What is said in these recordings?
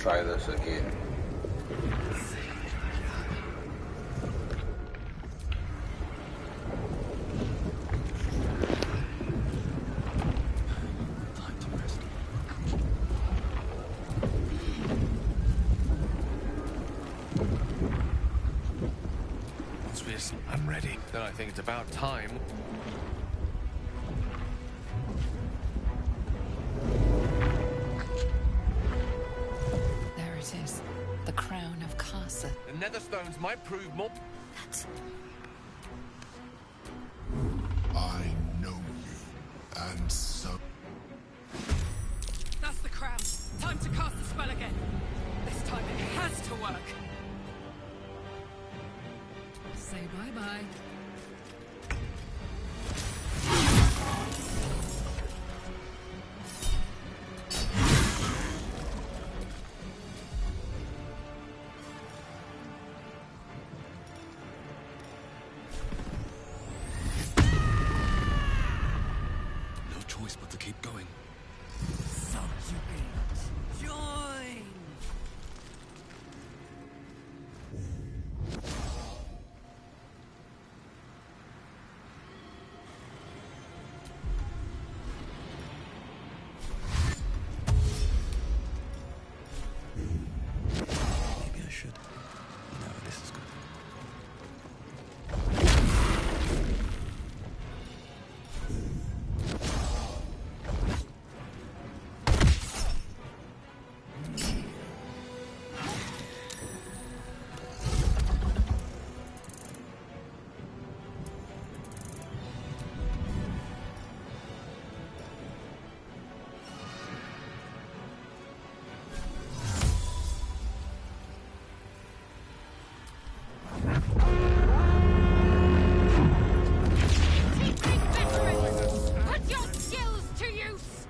try this again. I'm ready. Then I think it's about time. There it is. The crown of Casa. The Netherstones might prove more... That's... I know you, and so... That's the crown. Time to cast the spell again. This time it has to work. Say bye-bye. No choice but to keep going. Subjugate. Join. Maybe I should. No, this is good. Put your skills to use!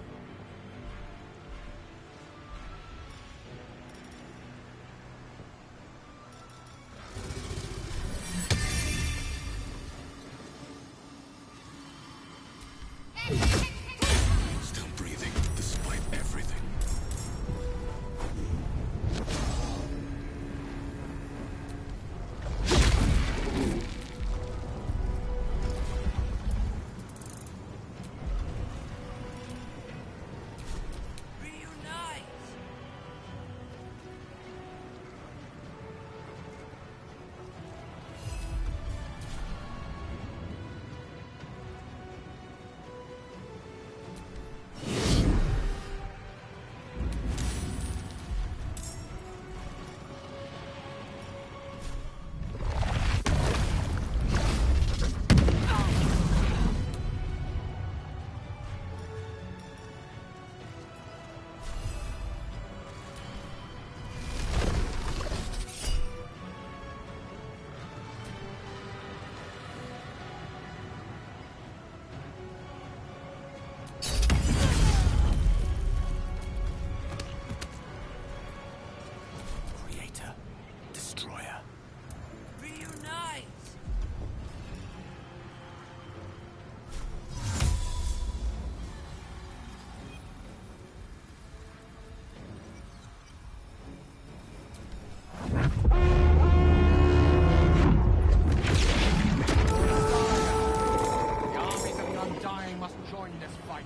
Still breathing, despite everything. Reunite! Creator, destroyer. Reunite! The armies of the Undying must join this fight.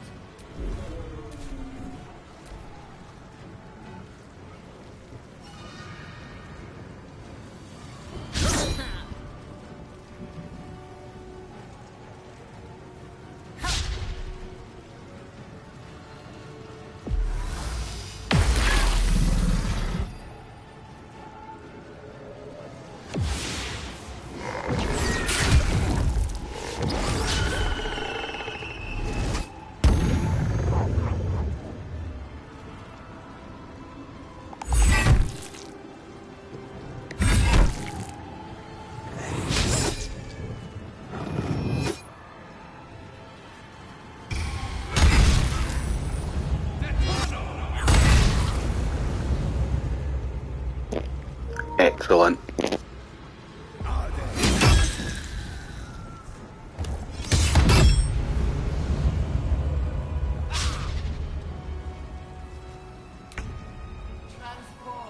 Excellent. Transport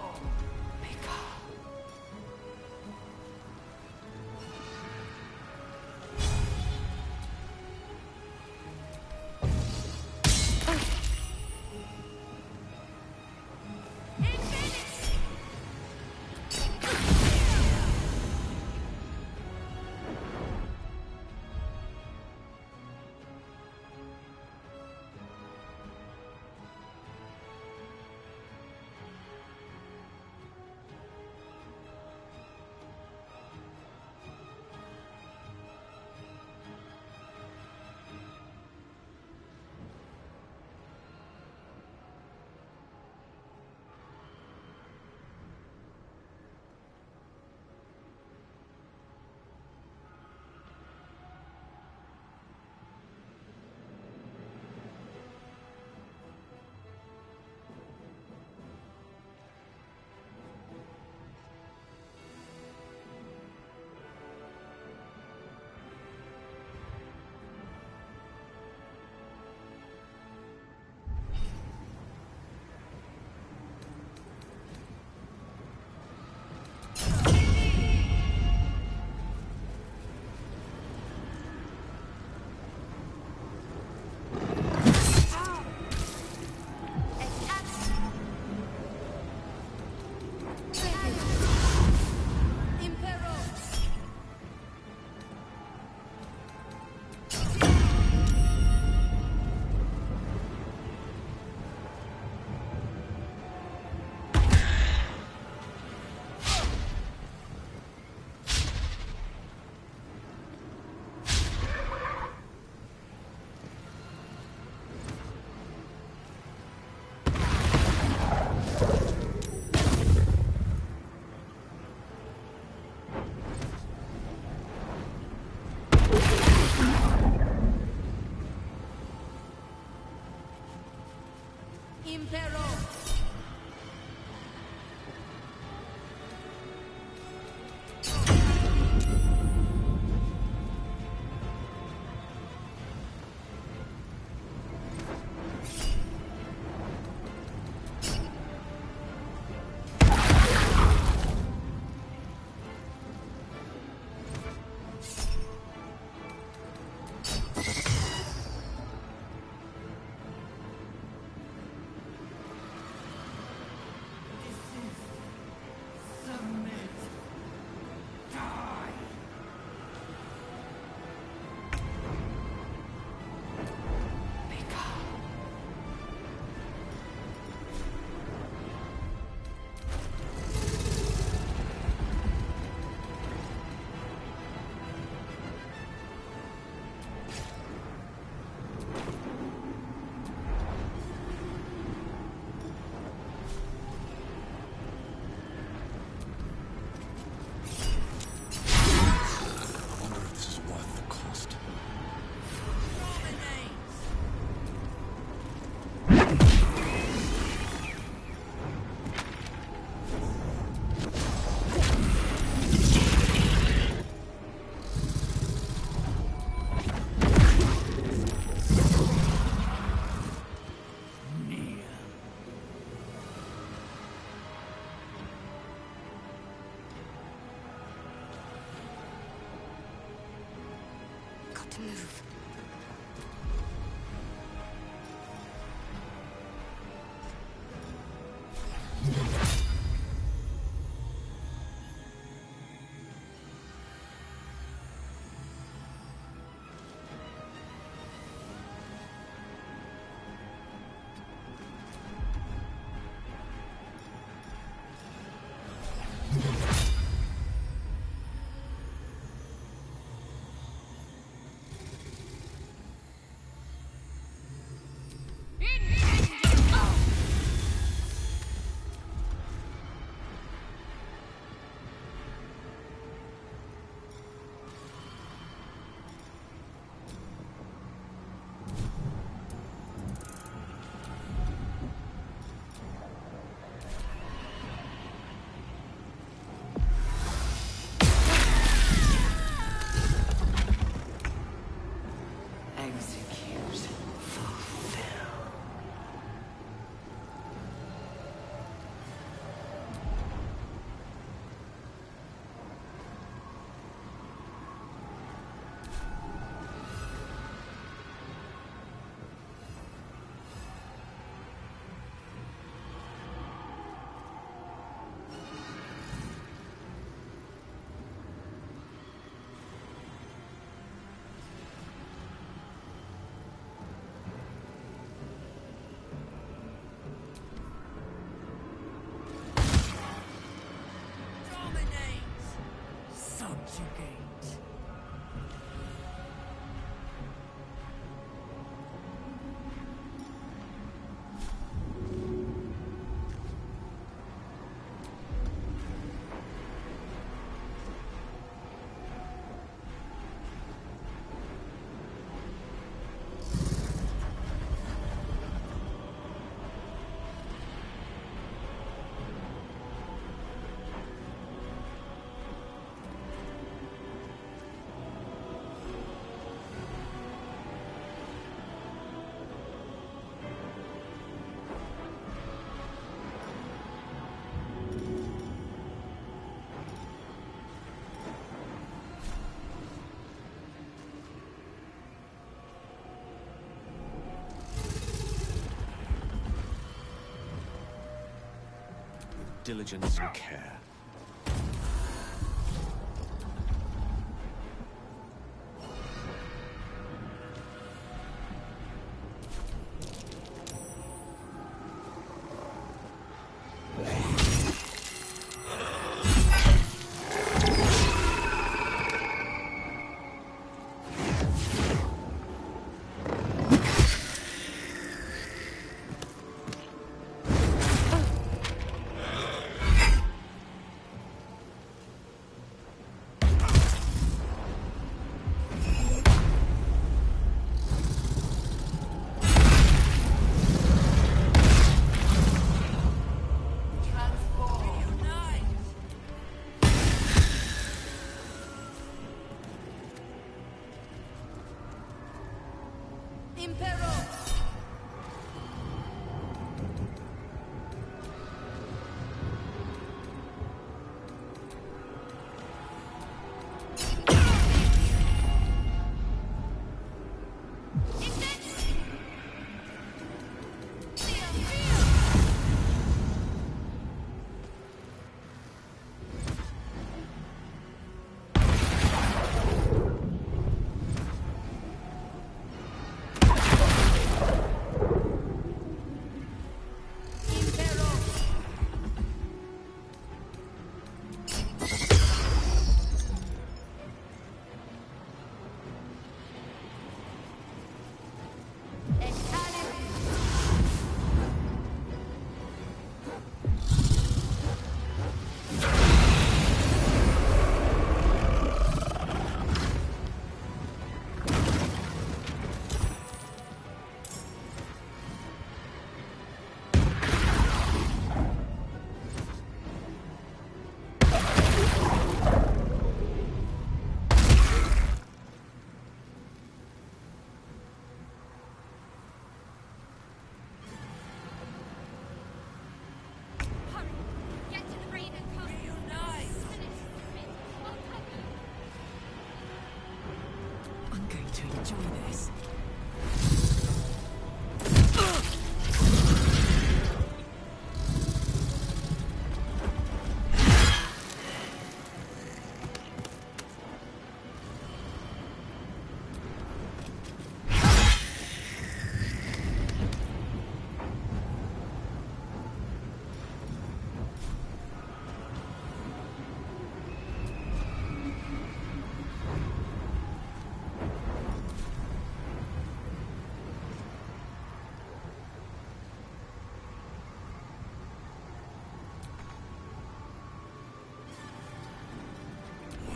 diligence and care.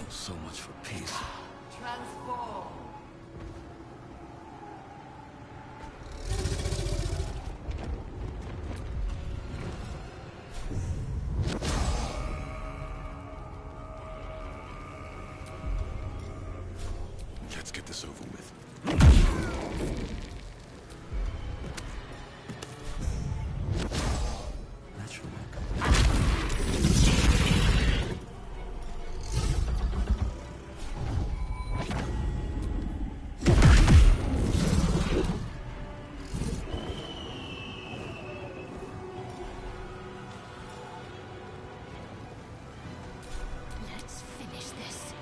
So much for peace. Transform. Let's get this over with. Natural work. Let's finish this.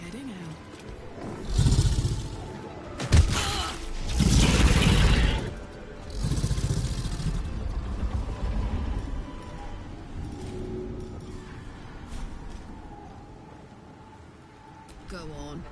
Heading out. Go on.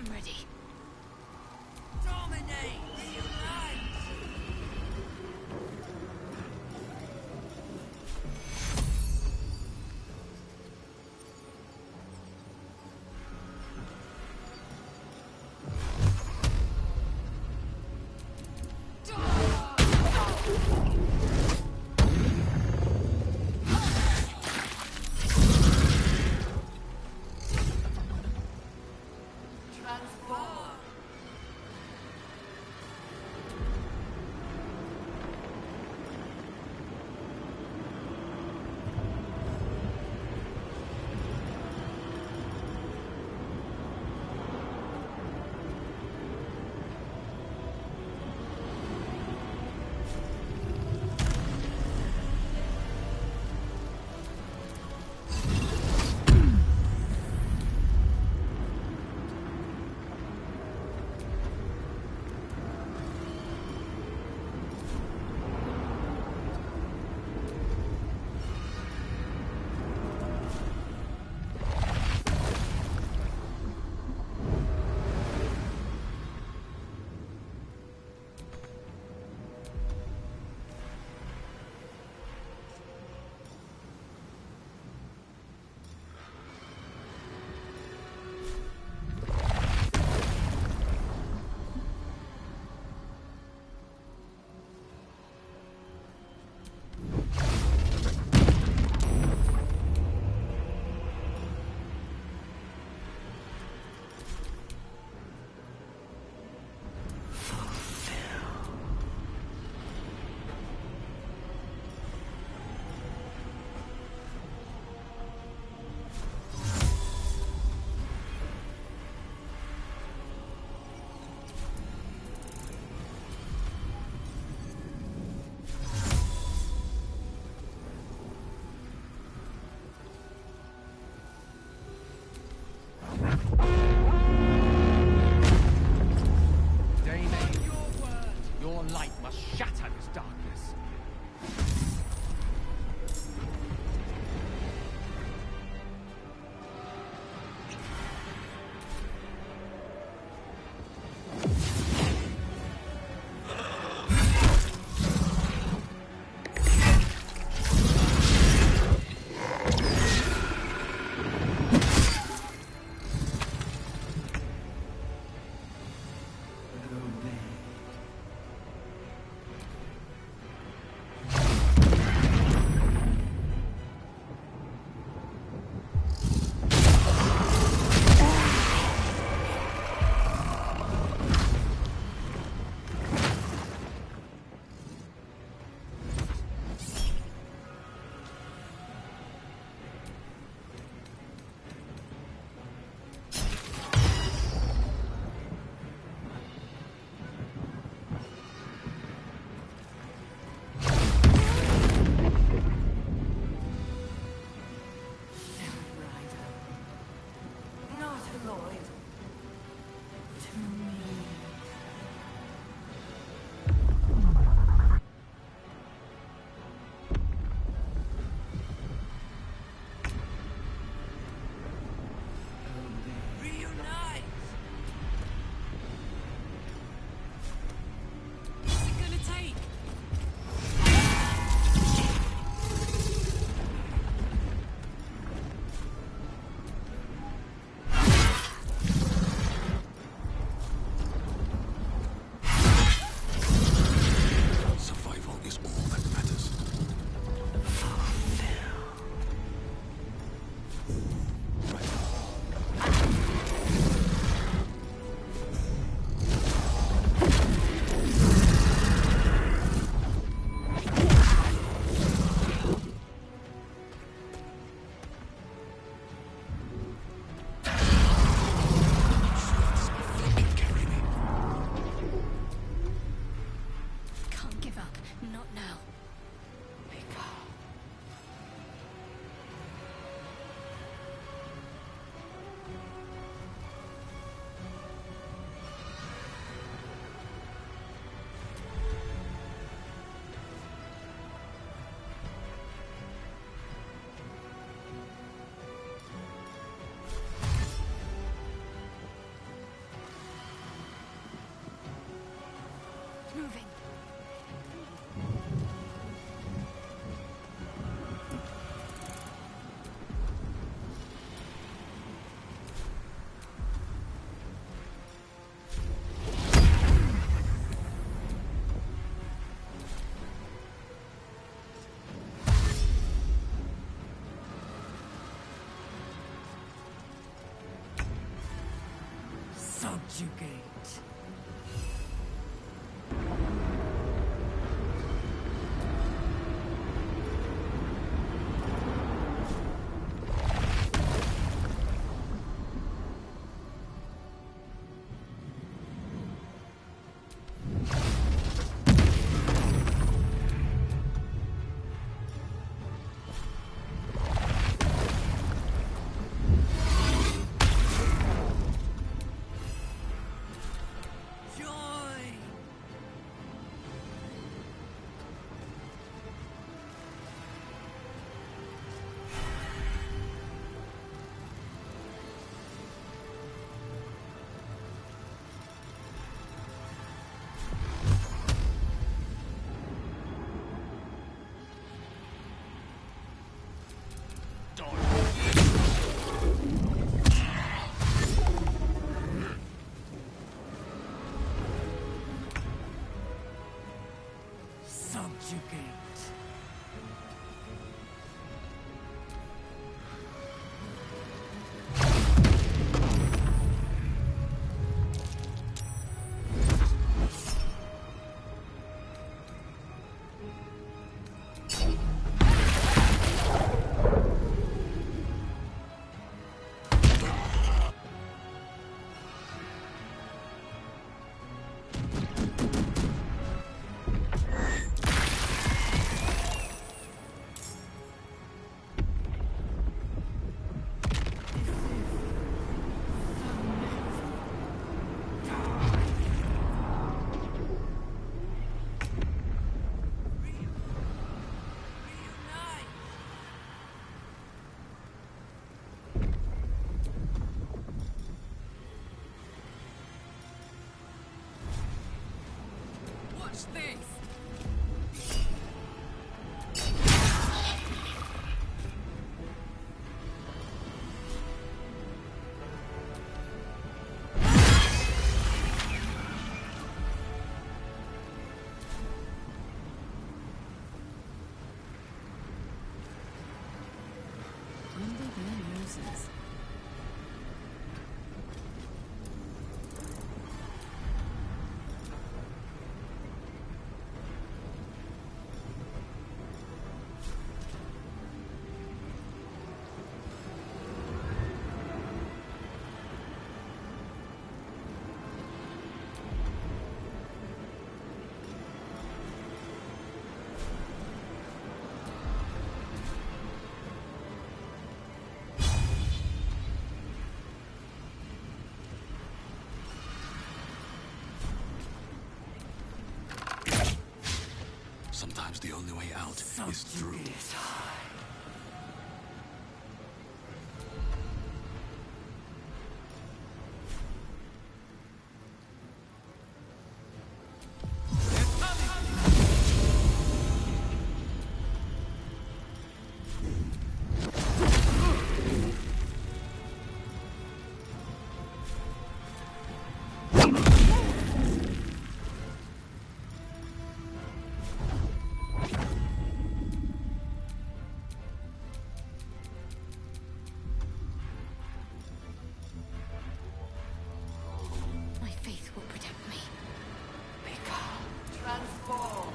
I'm ready. Dominate! Reunite! moving. Subjugate. Subjugate. Watch this! Under their noses. Sometimes the only way out is through. My faith will protect me. Become. Transform.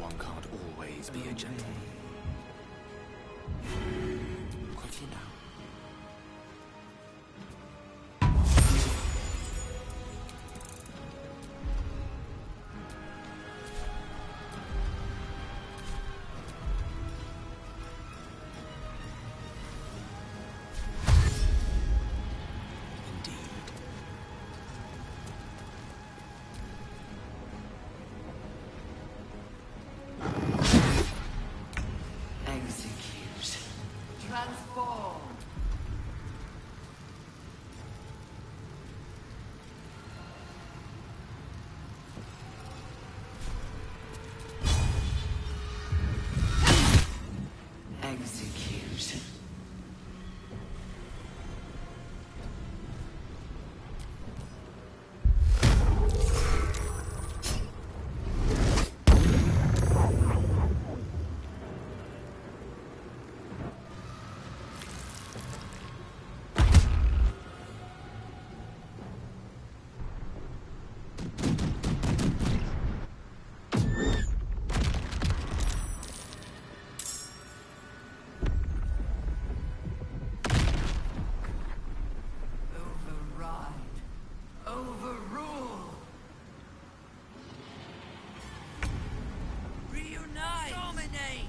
one can't always be a gentleman. Quickly now. Transform. Execute. Overrule! Reunite! Dominate!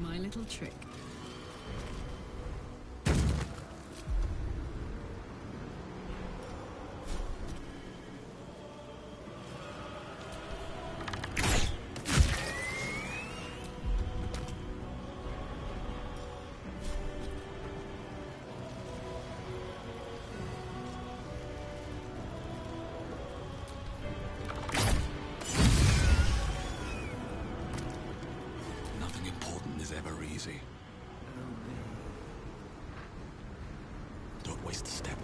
My little trick. Nothing important is ever easy. Don't waste a step.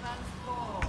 Transform.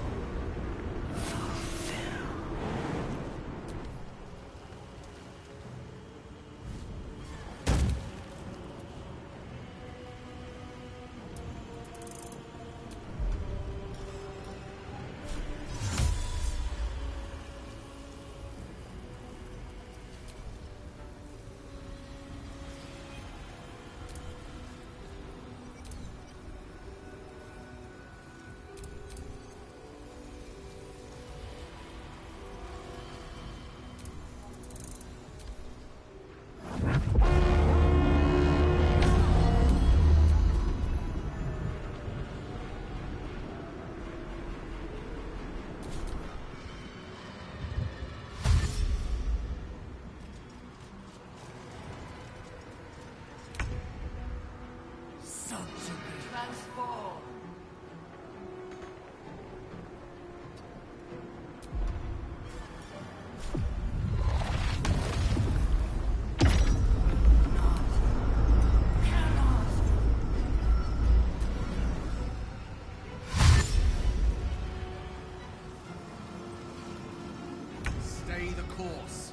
Stay the course.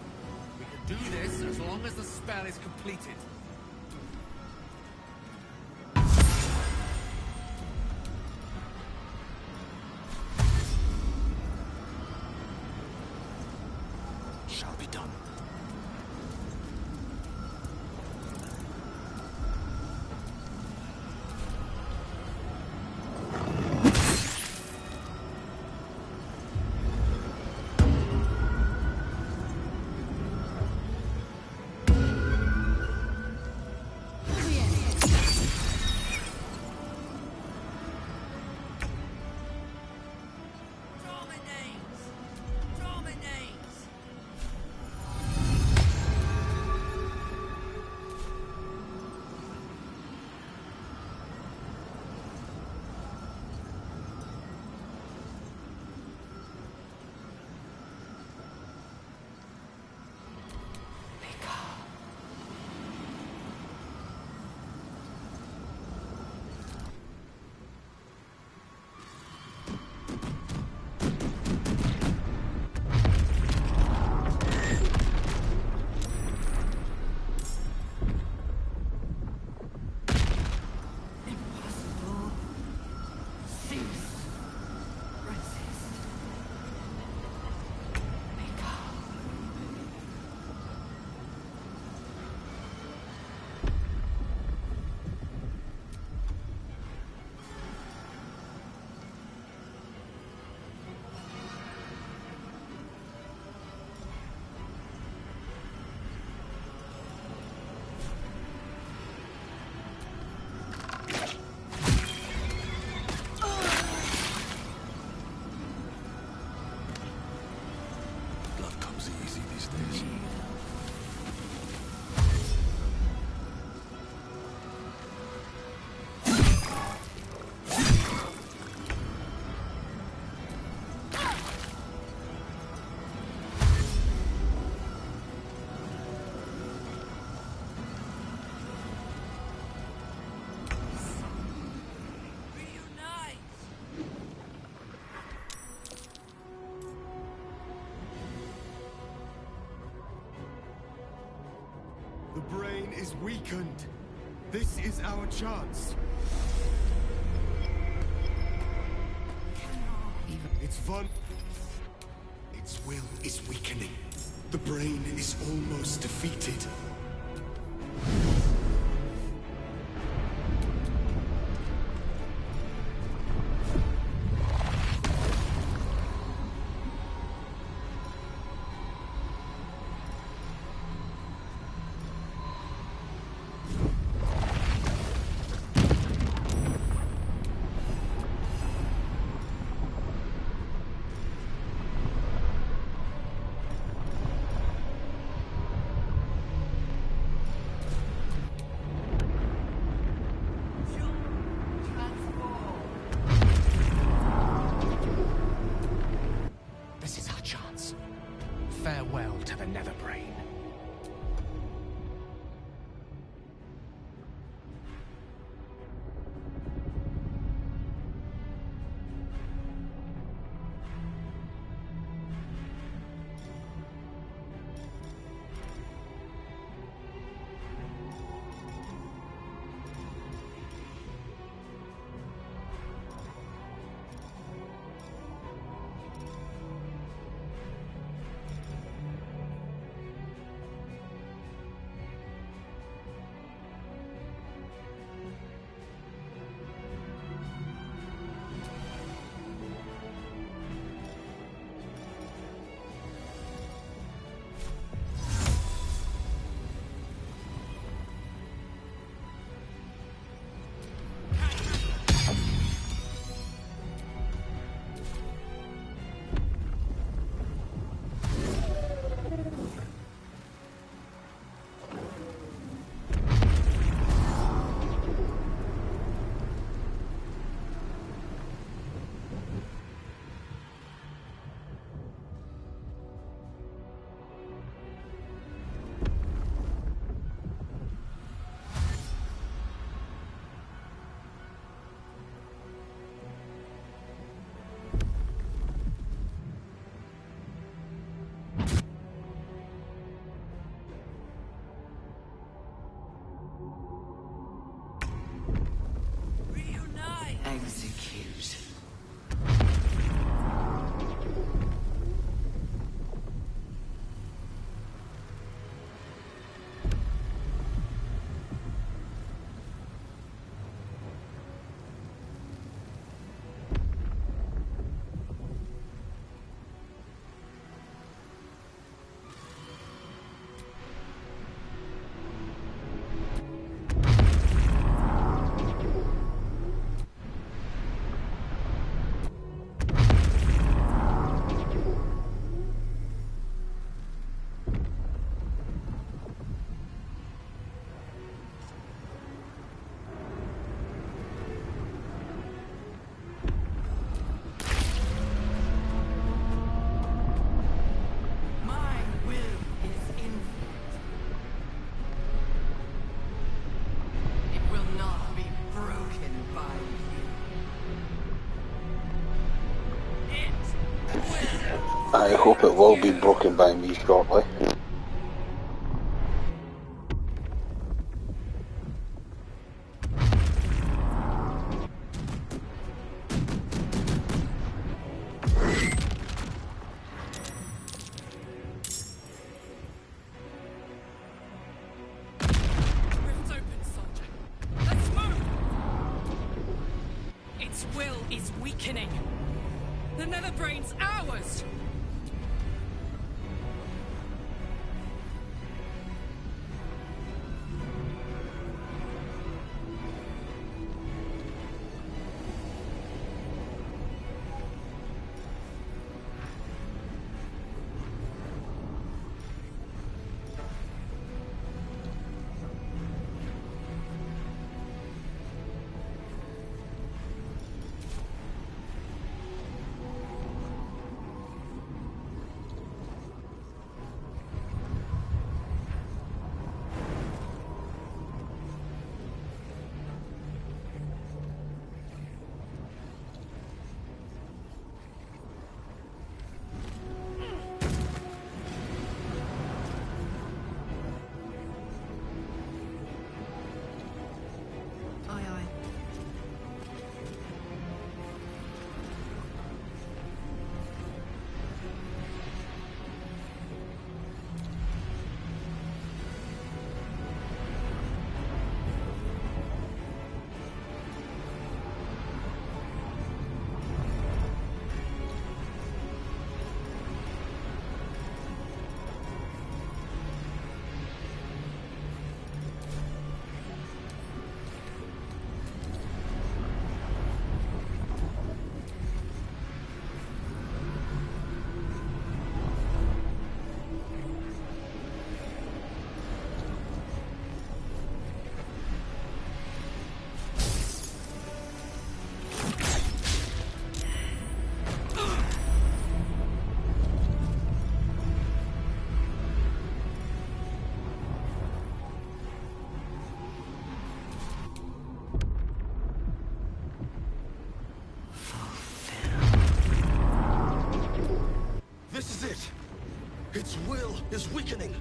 We can do this as long as the spell is completed. Shall be done. comes easy these days. The brain is weakened. This is our chance. Its will is weakening. The brain is almost defeated. This is our chance. Farewell to the Nether Brain. Execute. I hope it will be broken by me shortly. Rift's open, soldier. Let's move! Its will is weakening. The Nether Brain's ours! Its will is weakening.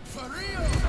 For real!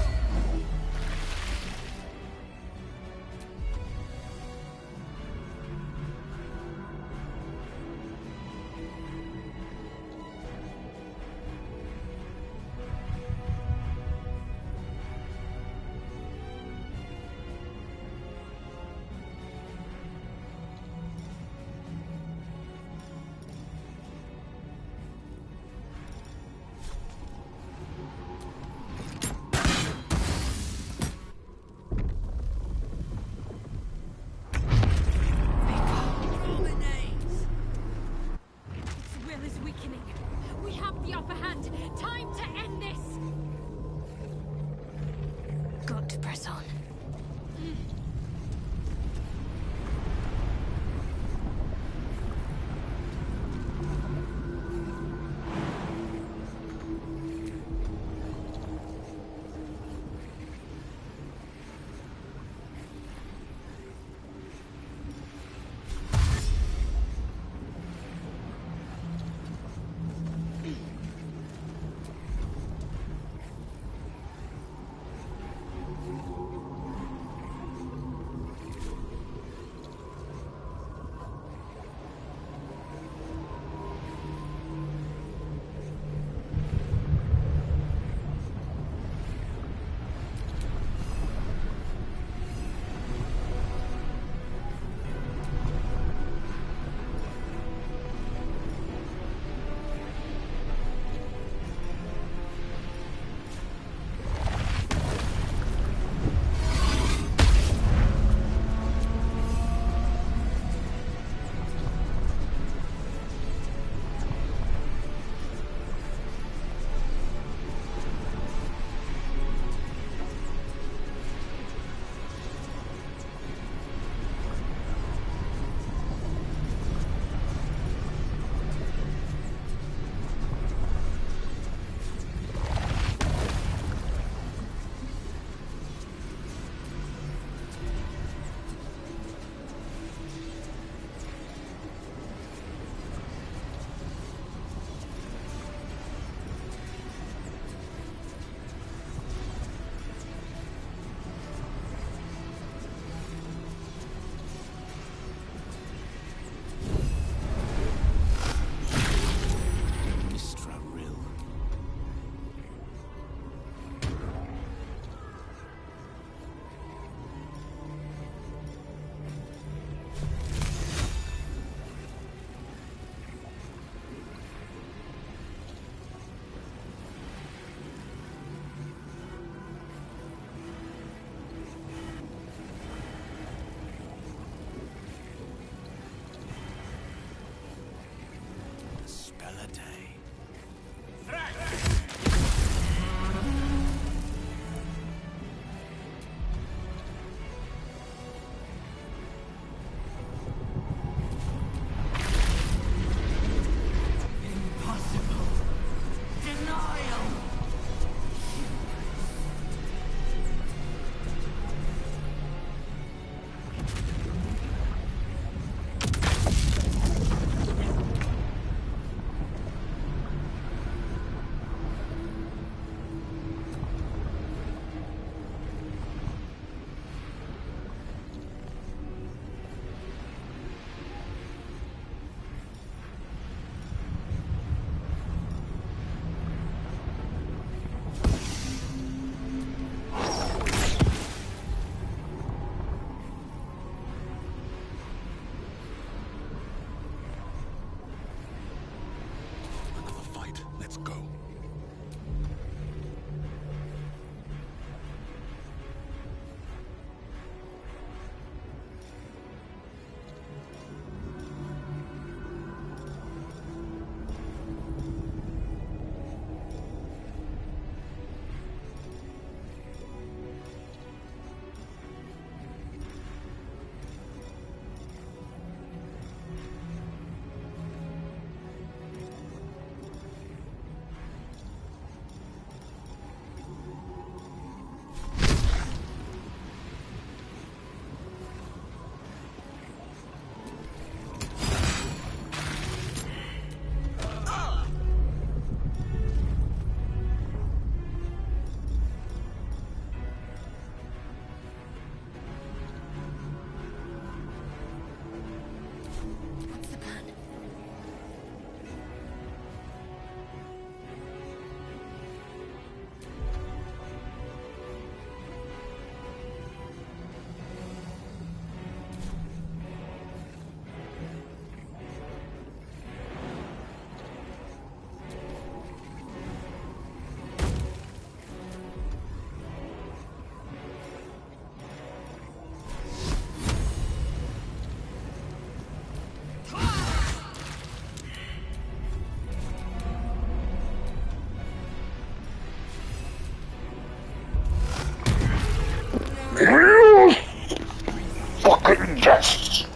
Yes!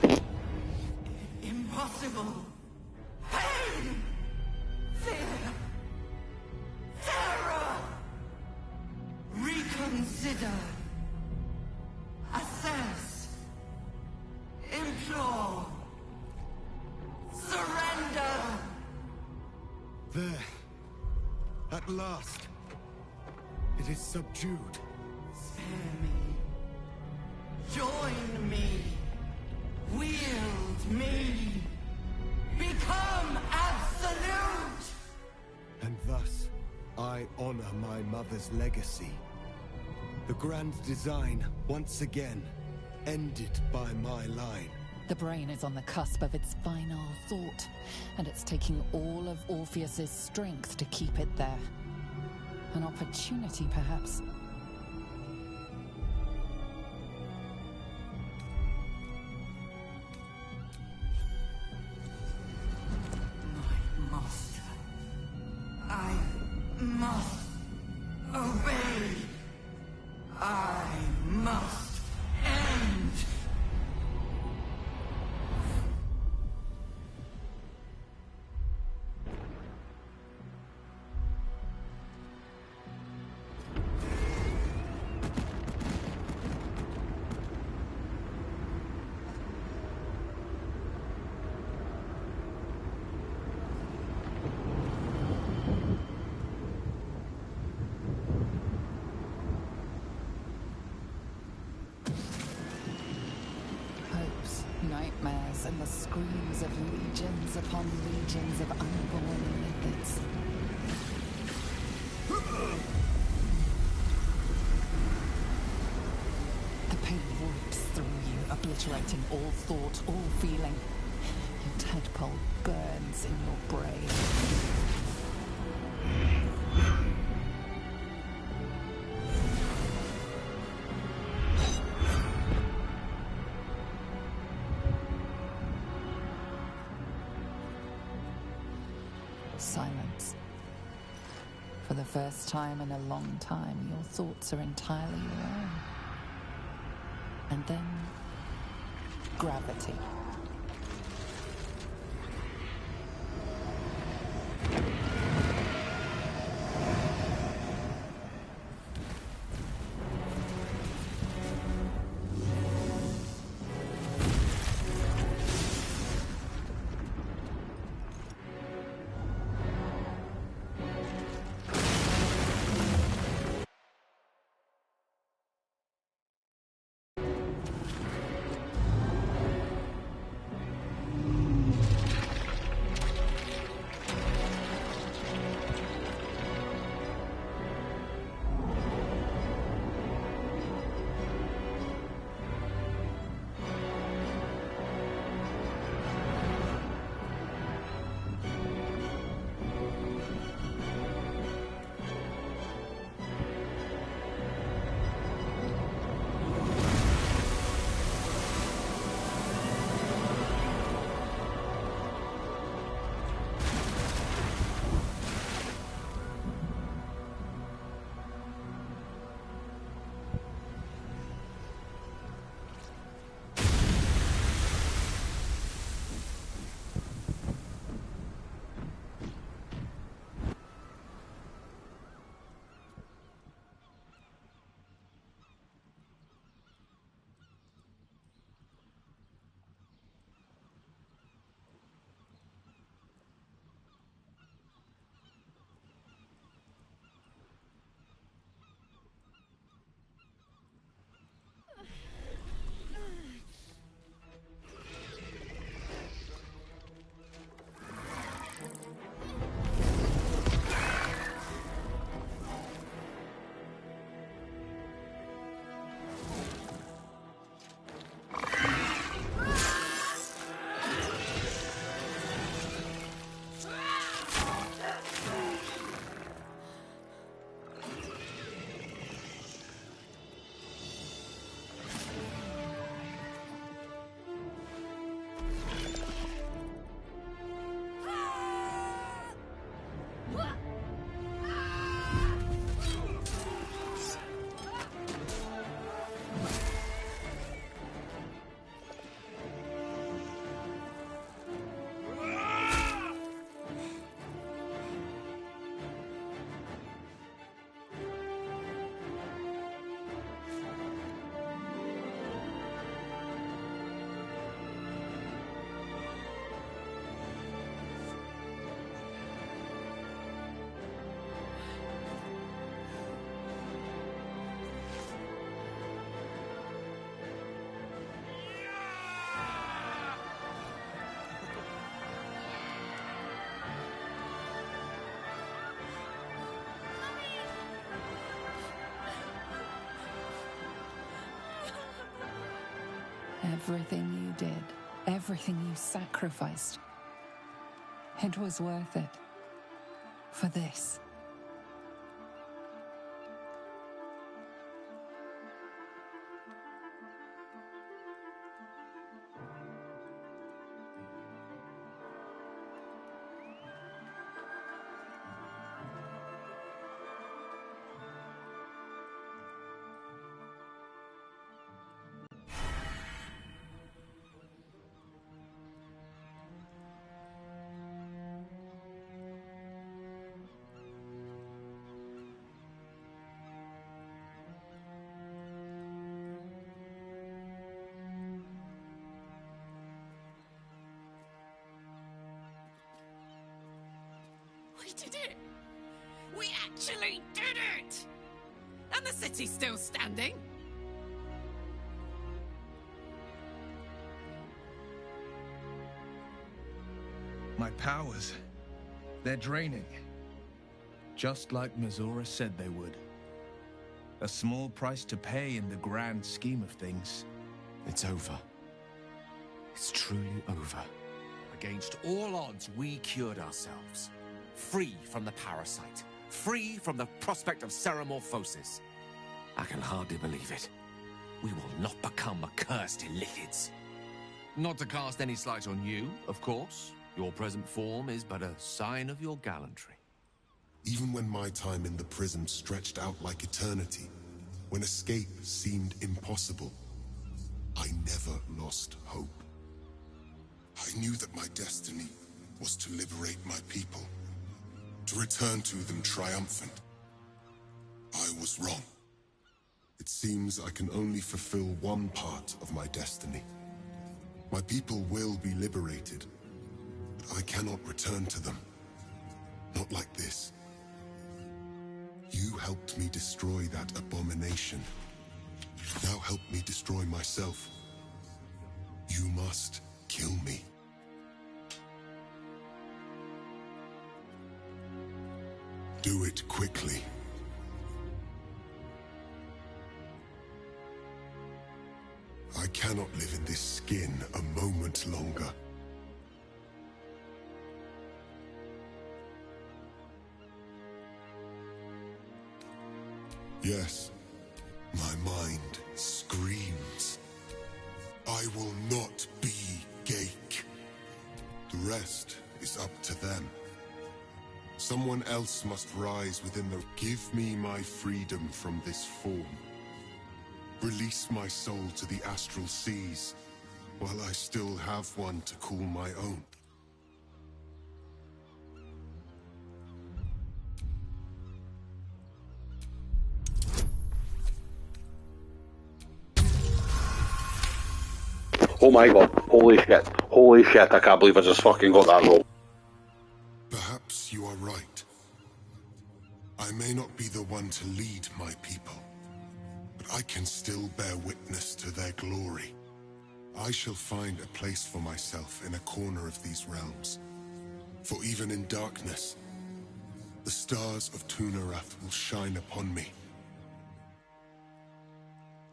Impossible. Pain. Fear. Terror. Reconsider. Assess. Implore. Surrender. There. At last. It is subdued. Spare me. Join me. Wield me. Become absolute. And thus, I honor my mother's legacy. The grand design, once again, ended by my line. The brain is on the cusp of its final thought, and it's taking all of Orpheus's strength to keep it there. An opportunity, perhaps. My master. I must obey. I must end. Hopes, nightmares, and the screams of legions upon legions of unborn mythics. The pain rips through you, obliterating all thought, all feeling. Your tadpole burns in your brain. Silence. For the first time in a long time, your thoughts are entirely your own. And then, gravity. Everything you did, everything you sacrificed, it was worth it. For this. We did it! We actually did it! And the city's still standing? My powers, they're draining. Just like Mizora said they would. A small price to pay in the grand scheme of things. It's over. It's truly over. Against all odds, we cured ourselves. Free from the parasite. Free from the prospect of ceramorphosis. I can hardly believe it. We will not become accursed illithids. Not to cast any slight on you, of course. Your present form is but a sign of your gallantry. Even when my time in the prison stretched out like eternity, when escape seemed impossible, I never lost hope. I knew that my destiny was to liberate my people, to return to them triumphant. I was wrong. It seems I can only fulfill one part of my destiny. My people will be liberated, but I cannot return to them. Not like this. You helped me destroy that abomination. Now help me destroy myself. You must kill me. Do it quickly. I cannot live in this skin a moment longer. Yes, my mind screams. I will not be Gake. The rest is up to them. Someone else must rise within the... Give me my freedom from this form. Release my soul to the astral seas, while I still have one to call my own. Oh my god, holy shit, I can't believe I just fucking got that roll. Perhaps you are right. I may not be the one to lead my people, but I can still bear witness to their glory. I shall find a place for myself in a corner of these realms. For even in darkness, the stars of Tunarath will shine upon me.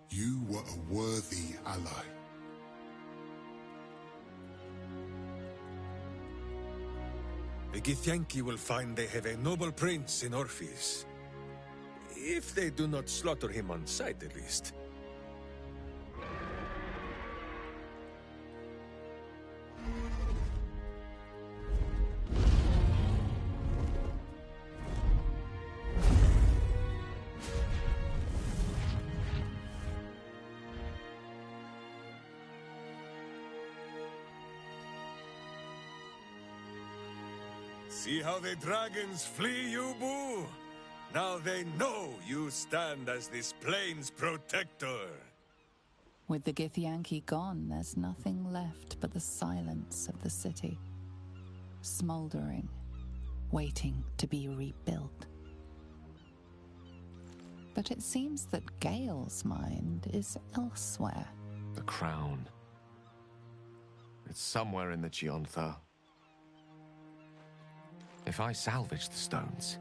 You were a worthy ally. The Githyanki will find they have a noble prince in Orpheus. If they do not slaughter him on sight, at least. See how the dragons flee you, Boo? Now they know you stand as this plane's protector. With the Githyanki gone, there's nothing left but the silence of the city. Smoldering, waiting to be rebuilt. But it seems that Gale's mind is elsewhere. The crown. It's somewhere in the Chiontha. If I salvage the stones,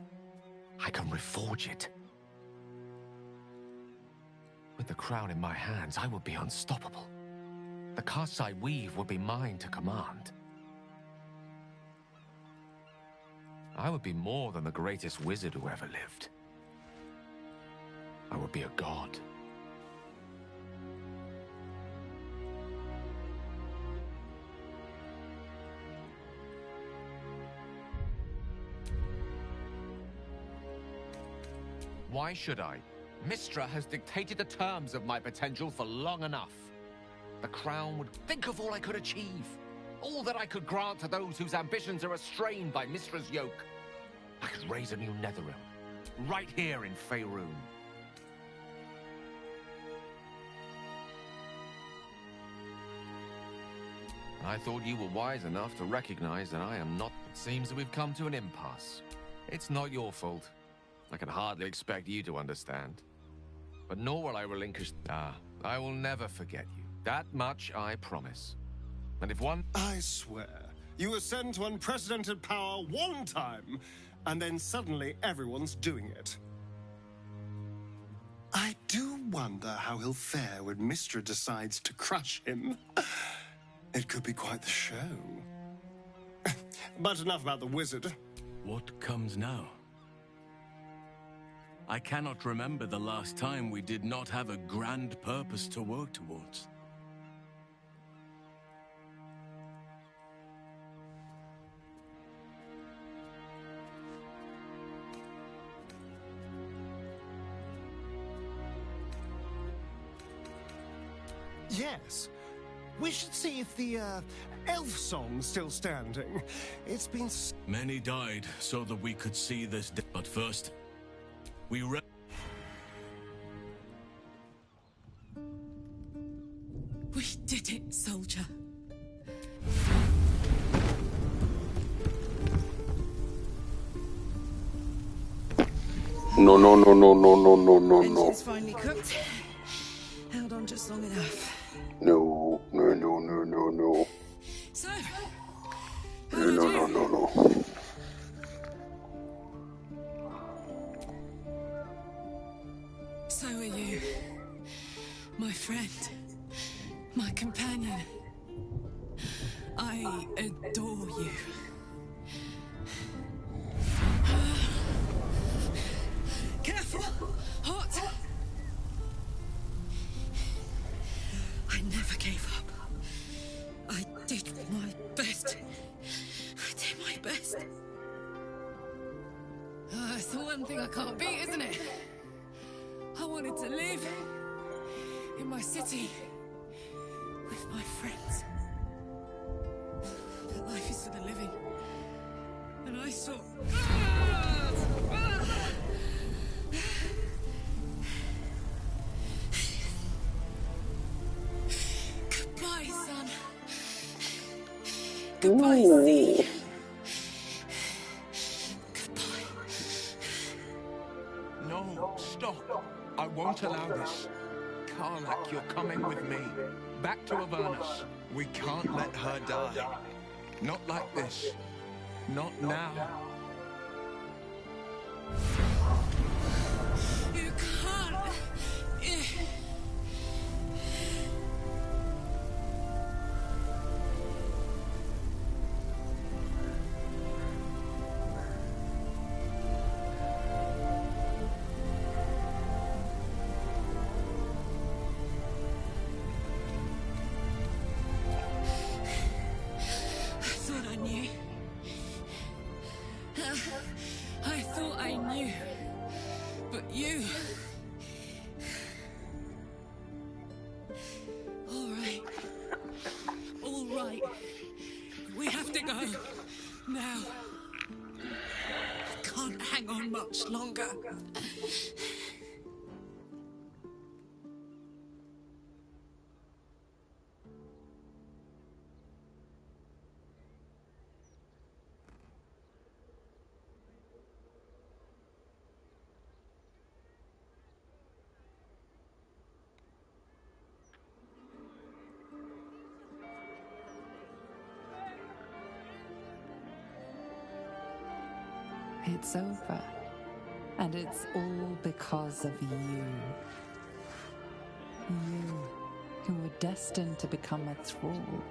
I can reforge it. With the crown in my hands, I will be unstoppable. The casts I weave would be mine to command. I would be more than the greatest wizard who ever lived. I would be a god. Why should I? Mystra has dictated the terms of my potential for long enough. The crown would think of all I could achieve. All that I could grant to those whose ambitions are restrained by Mystra's yoke. I could raise a new Netherrealm, right here in Faerun. I thought you were wise enough to recognize that I am not. It seems that we've come to an impasse. It's not your fault. I can hardly expect you to understand. But nor will I relinquish... I will never forget you. That much I promise. And if one... I swear, you were sent to unprecedented power one time, and then suddenly everyone's doing it. I do wonder how he'll fare when Mystra decides to crush him. It could be quite the show. But enough about the wizard. What comes now? I cannot remember the last time we did not have a grand purpose to work towards. Yes. We should see if the, elf song's still standing. It's been... Many died so that we could see this day. But first, we did it, soldier. No, no, no, no, no, no, no, no, no. Engine's finally cooked. Held on just long enough. No, no, no, no, no, no. So, No, no, no, no, no. so are you. My friend. My companion. I adore you. Careful! Hot! I never gave up. I did my best. I did my best. It's the one thing I can't beat, isn't it? I wanted to live in my city with my friends. But life is for the living. And I saw... Goodbye, son. Goodbye, sea. Goodbye. No, stop. I won't allow this. Karlach, you're coming with me. Back to Avernus. We can't let her die. Not like this. Not now. You can't. I thought I knew. But you... All right. All right. We have to go. Now. I can't hang on much longer. It's over. And it's all because of you. You who were destined to become a thrall.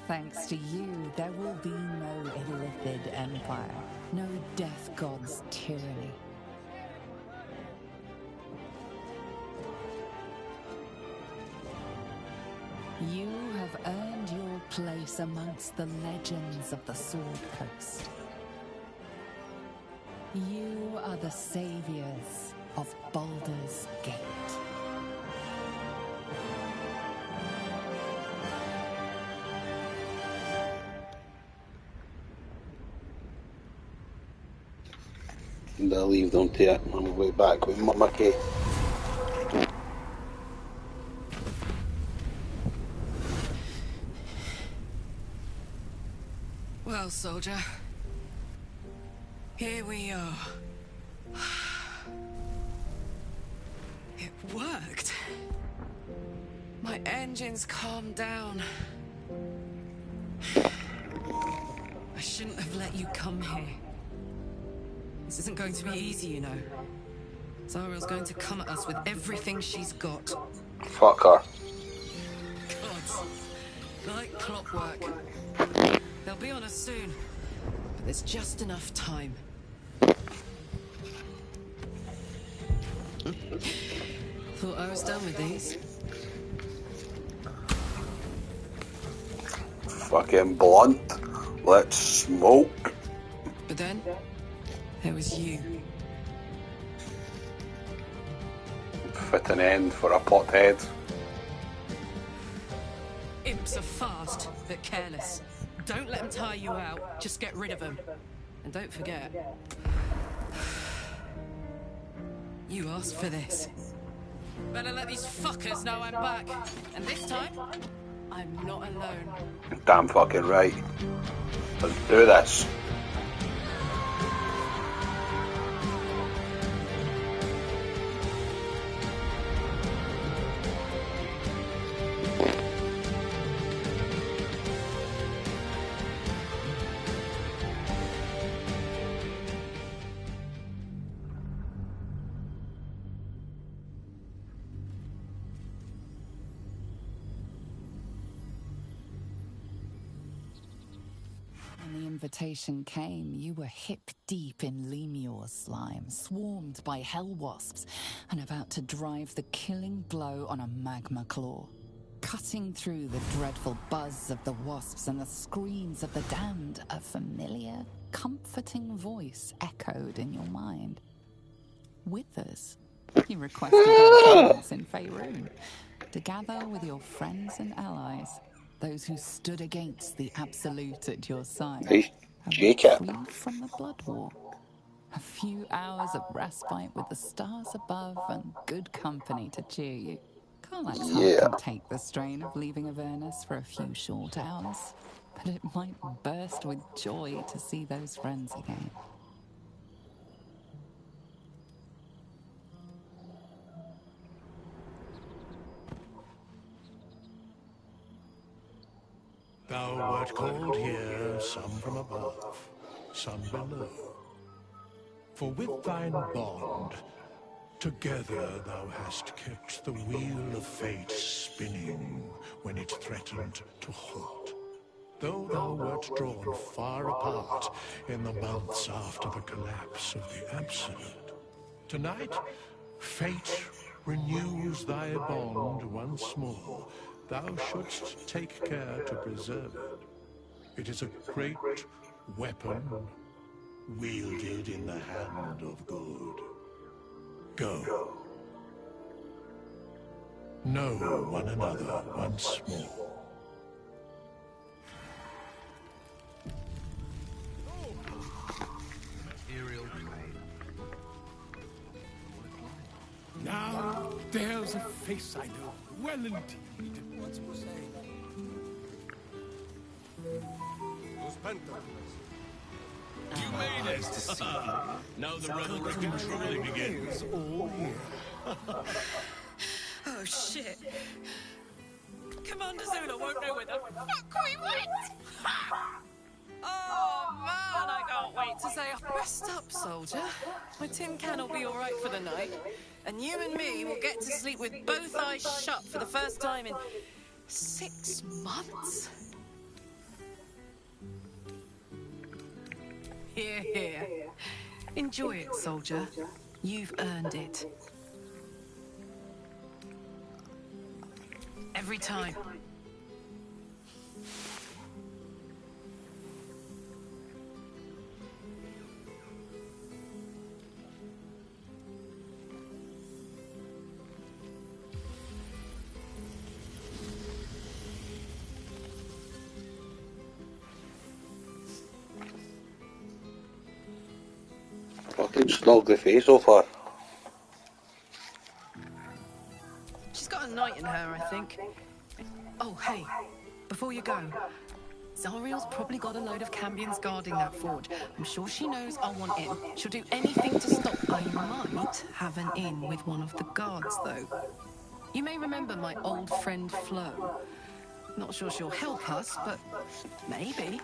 Thanks to you, there will be no Illithid empire, no death god's tyranny. You have earned your place amongst the legends of the Sword Coast. You are the saviors of Baldur's Gate. I'll leave them to it. I'm way back with Mucky. Well, soldier, here we are. It worked. My engines calmed down. I shouldn't have let you come here. This isn't going to be easy, you know. Zariel's going to come at us with everything she's got. Fuck her. Gods. Like clockwork. They'll be on us soon. But there's just enough time. Thought I was done with these. Fucking blunt. Let's smoke. But then, there was you. Fit an end for a pothead. Imps are fast, but careless. Don't let them tire you out. Just get rid of them. And don't forget, you asked for this. Better let these fuckers know I'm back. And this time, I'm not alone. Damn fucking right. Let's do this. When the invitation came, you were hip-deep in Lemure slime, swarmed by hell wasps, and about to drive the killing blow on a magma claw. Cutting through the dreadful buzz of the wasps and the screams of the damned, a familiar, comforting voice echoed in your mind. Withers, you requested attendance in Faerun to gather with your friends and allies, those who stood against the Absolute at your side, Hey, and Jacob. were freed from the blood war. A few hours of respite with the stars above and good company to cheer you. Karlach's heart can take the strain of leaving Avernus for a few short hours, but it might burst with joy to see those friends again. Thou wert called here, some from above, some below. For with thine bond, together thou hast kept the wheel of fate spinning when it threatened to halt. Though thou wert drawn far apart in the months after the collapse of the Absolute, tonight fate renews thy bond once more. Thou shouldst take care to preserve it. It is a great weapon wielded in the hand of good. Go. Know one another once more. Material trade. Now, there's a face I know, well indeed. What's for sale? You made it! Now the revelry can truly begin. All here. Oh, shit. Commander Zula won't know where the fuck we went! Oh, man, I can't wait to say, rest up, soldier. My tin can will be all right for the night. And you and me will get to sleep with both eyes shut for the first time in 6 months. Here, here. Enjoy it, soldier. You've earned it. Every time. Fucking snog the face so far. She's got a knight in her, I think. Oh, hey, before you go, Zariel's probably got a load of Cambions guarding that forge. I'm sure she knows I'll want in. She'll do anything to stop. I might have an in with one of the guards, though. You may remember my old friend Flo. Not sure she'll help us, but maybe.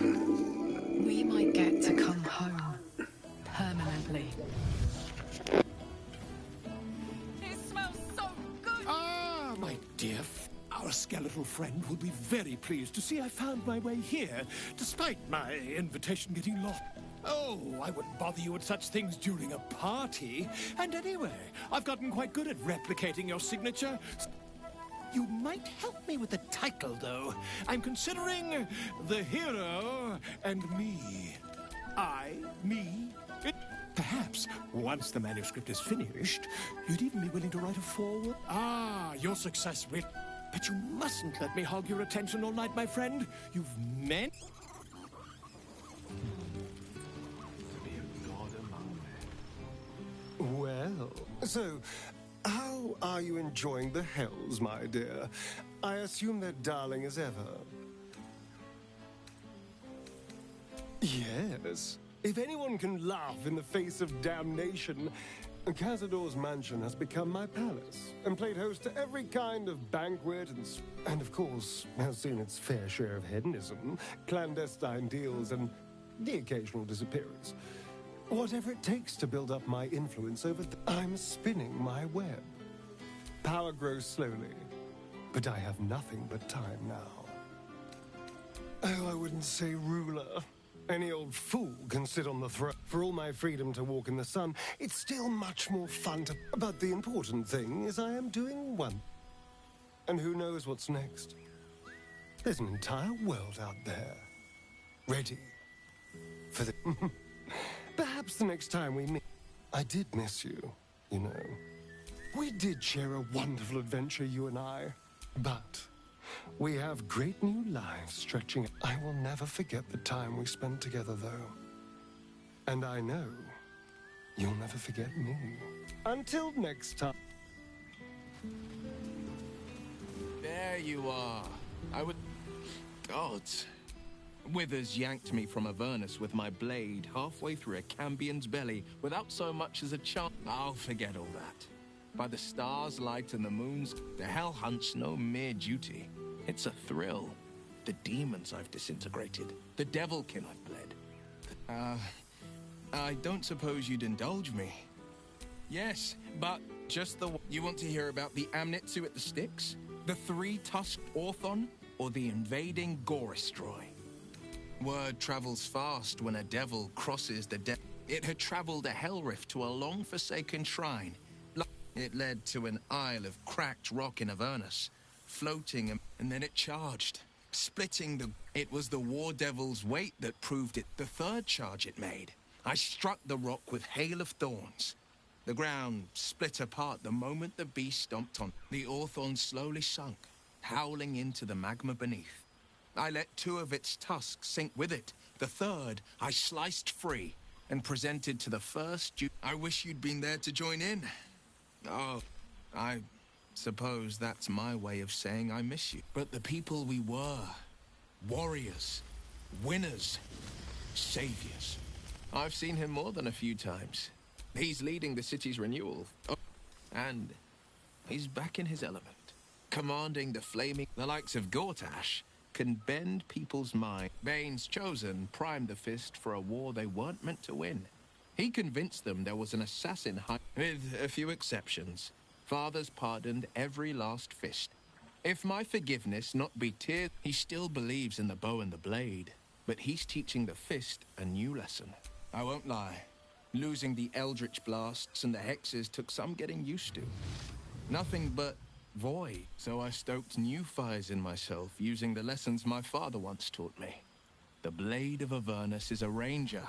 We might get to come home permanently. It smells so good! Ah, my dear. Our skeletal friend will be very pleased to see I found my way here, despite my invitation getting lost. Oh, I wouldn't bother you with such things during a party. And anyway, I've gotten quite good at replicating your signature. You might help me with the title, though. I'm considering The Hero and Me. I, me, it. Perhaps, once the manuscript is finished, you'd even be willing to write a foreword. Ah, your success will... But you mustn't let me hog your attention all night, my friend. You've meant... Well, so, how are you enjoying the Hells, my dear? I assume they're darling as ever. Yes. If anyone can laugh in the face of damnation, Cazador's mansion has become my palace, and played host to every kind of banquet and of course, has seen its fair share of hedonism, clandestine deals, and the occasional disappearance. Whatever it takes to build up my influence over I'm spinning my web. Power grows slowly, but I have nothing but time now. Oh, I wouldn't say ruler. Any old fool can sit on the throne. For all my freedom to walk in the sun, it's still much more fun to... But the important thing is I am doing one. And who knows what's next? There's an entire world out there. Ready for the... Perhaps the next time we meet... I did miss you, you know. We did share a wonderful adventure, you and I. But we have great new lives stretching... I will never forget the time we spent together, though. And I know you'll never forget me. Until next time. There you are. I would... Gods. Withers yanked me from Avernus with my blade halfway through a Cambion's belly without so much as a chance. I'll forget all that. By the stars' light and the moon's, the hell hunt's no mere duty. It's a thrill. The demons I've disintegrated, the devilkin I've bled. I don't suppose you'd indulge me. Yes, but just the... You want to hear about the Amnitsu at the Styx? The three-tusked Orthon? Or the invading Goristroy? Word travels fast when a devil crosses the It had traveled a hell rift to a long-forsaken shrine. It led to an isle of cracked rock in Avernus, floating, and then it charged, splitting the... It was the war devil's weight that proved it. The third charge it made. I struck the rock with hail of thorns. The ground split apart the moment the beast stomped on. The Orthon slowly sunk, howling into the magma beneath. I let two of its tusks sink with it. The third, I sliced free and presented to the first... I wish you'd been there to join in. Oh, I suppose that's my way of saying I miss you. But the people we were, warriors, winners, saviors. I've seen him more than a few times. He's leading the city's renewal. Oh, and he's back in his element, commanding the flaming... The likes of Gortash can bend people's mind. Bane's chosen primed the fist for a war they weren't meant to win. He convinced them there was an assassin with a few exceptions. Father's pardoned every last fist. If my forgiveness not be tears, he still believes in the bow and the blade. But he's teaching the fist a new lesson. I won't lie. Losing the eldritch blasts and the hexes took some getting used to. Nothing but void. So I stoked new fires in myself using the lessons my father once taught me. The Blade of Avernus is a ranger.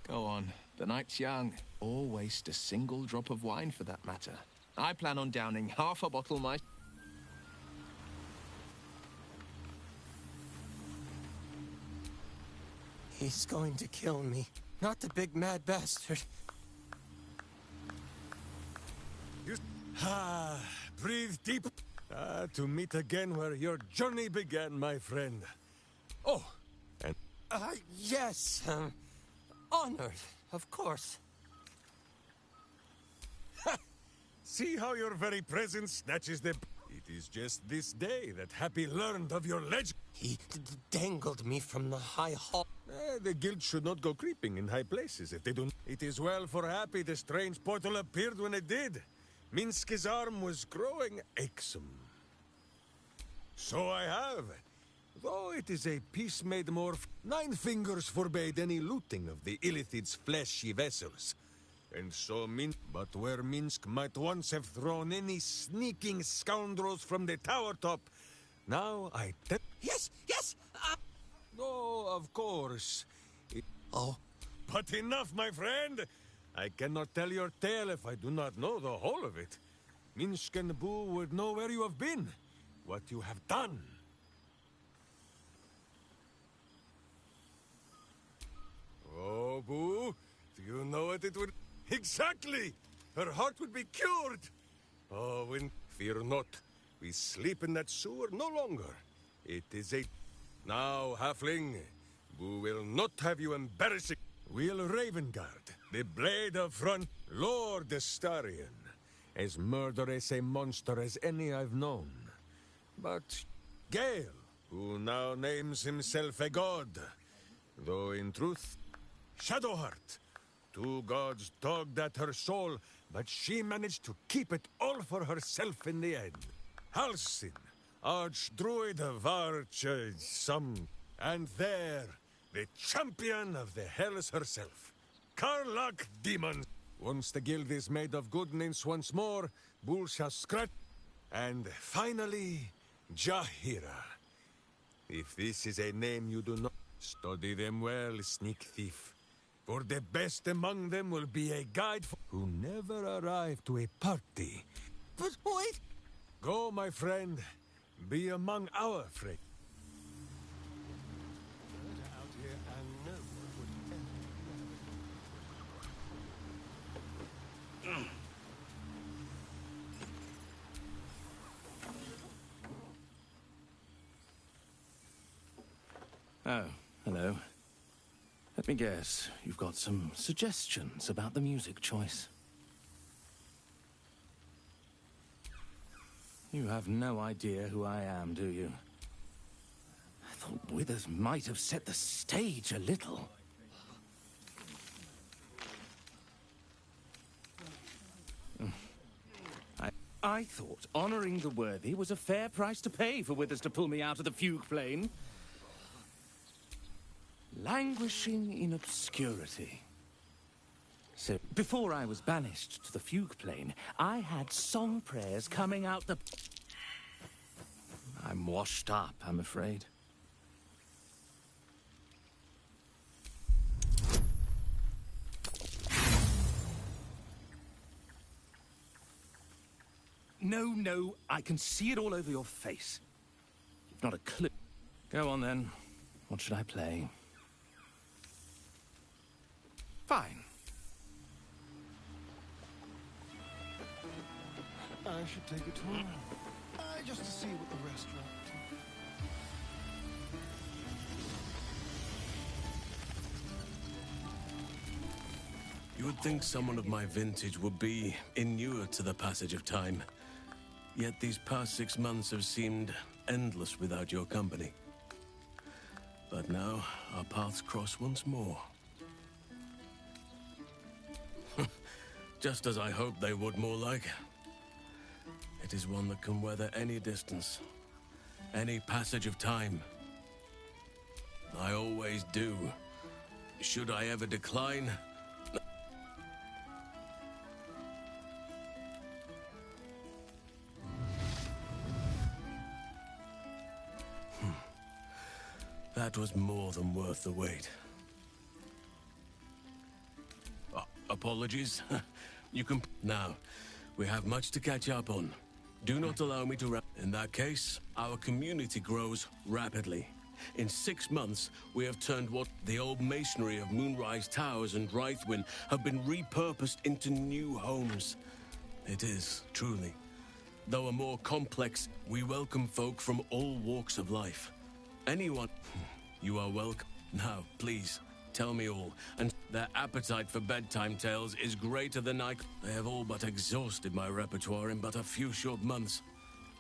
Go on, the night's young. Or waste a single drop of wine for that matter. I plan on downing half a bottle myself. He's going to kill me. Not the big mad bastard. Breathe deep. To meet again where your journey began, my friend. Oh, and... Yes. Honored, of course. See how your very presence snatches the... It is just this day that Happy learned of your legend. He dangled me from the high hall. The guild should not go creeping in high places if they don't. It is well for Happy the strange portal appeared when it did. Minsk's arm was growing aexum. So I have. Though it is a piece made more... 9 fingers forbade any looting of the Illithid's fleshy vessels. And so But where Minsk might once have thrown any sneaking scoundrels from the tower top, now I... Yes! No, of course. Oh. But enough, my friend! I cannot tell your tale if I do not know the whole of it. Minsk and Boo would know where you have been, what you have done. Oh, Boo, do you know what it would... Exactly! Her heart would be cured! Oh, fear not. We sleep in that sewer no longer. It is a... Now, halfling, Boo will not have you embarrassing. We'll Ravengard, the blade of front, Lord Astarion, as murderous a monster as any I've known. But Gale, who now names himself a god, though in truth, Shadowheart, 2 gods dogged at her soul, but she managed to keep it all for herself in the end. Halsin, Archdruid of Arch... And there, the champion of the Hells herself, Karlach Demon. Once the guild is made of good names once more, Bull shall scratch. And finally, Jahira. If this is a name you do not... Study them well, sneak thief. For the best among them will be a guide who never arrived to a party. But wait! Go, my friend. Be among our friends. Oh, hello. Let me guess, you've got some suggestions about the music choice. You have no idea who I am, do you? I thought Withers might have set the stage a little. I thought honoring the worthy was a fair price to pay for Withers to pull me out of the fugue plane. Languishing in obscurity. So, before I was banished to the fugue plane, I had song prayers coming out the... I'm washed up, I'm afraid. No, I can see it all over your face. You've not a clue. Go on then. What should I play? Fine. I should take it home. Just to see what the rest are up to. You would think someone of my vintage would be inured to the passage of time. Yet these past 6 months have seemed endless without your company. But now, our paths cross once more. Just as I hoped they would, more like. It is one that can weather any distance, any passage of time. I always do. Should I ever decline? That was more than worth the wait. Apologies. You can... Now, we have much to catch up on. Do not allow me to... In that case, our community grows rapidly. In 6 months, we have turned what the old masonry of Moonrise Towers and Wraithwind have been repurposed into new homes. It is, truly. Though a more complex, we welcome folk from all walks of life. Anyone... You are welcome. Now, please, tell me all. And their appetite for bedtime tales is greater than They have all but exhausted my repertoire in but a few short months.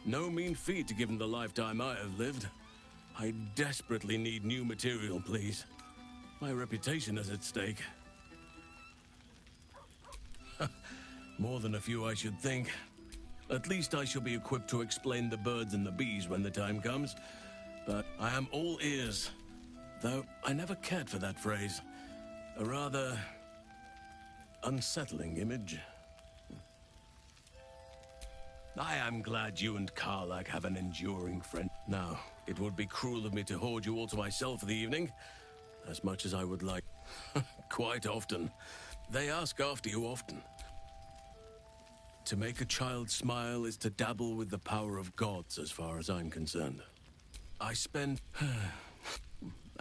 No mean feat given the lifetime I have lived. I desperately need new material, please. My reputation is at stake. More than a few, I should think. At least I shall be equipped to explain the birds and the bees when the time comes. But I am all ears. Though I never cared for that phrase. A rather unsettling image. I am glad you and Karlak have an enduring friend. Now, it would be cruel of me to hoard you all to myself for the evening, as much as I would like. Quite often. They ask after you often. To make a child smile is to dabble with the power of gods, as far as I'm concerned. I spend...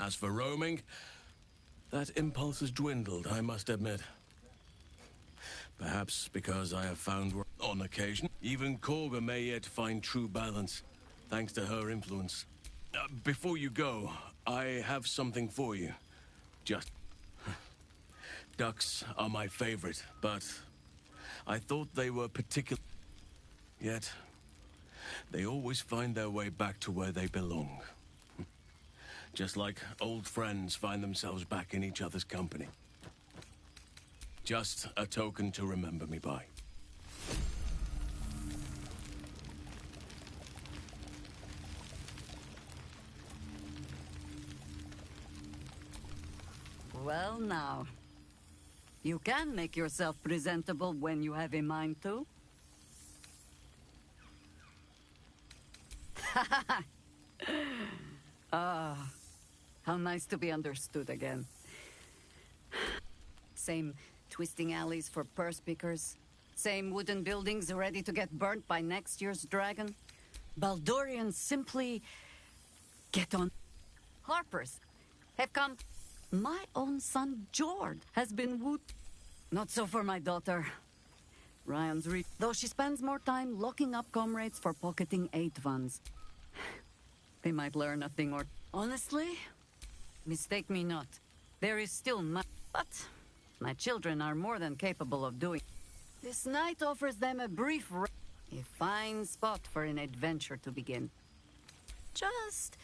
As for roaming, that impulse has dwindled, I must admit. Perhaps because I have found, on occasion, even Korga may yet find true balance, thanks to her influence. Before you go, I have something for you. Just... Ducks are my favorite, but I thought they were particular. Yet, they always find their way back to where they belong. Just like old friends find themselves back in each other's company. Just a token to remember me by. Well now, you can make yourself presentable when you have a mind to. How nice to be understood again. Same twisting alleys for purse pickers. Same wooden buildings ready to get burnt by next year's dragon. Baldurians simply get on. Harpers have come. My own son, Jord, has been wooed. Not so for my daughter. Ryan's though she spends more time locking up comrades for pocketing 8 ones. They might learn a thing or... Honestly, mistake me not. There is still much... But my children are more than capable of doing... This night offers them a brief... A fine spot for an adventure to begin. Just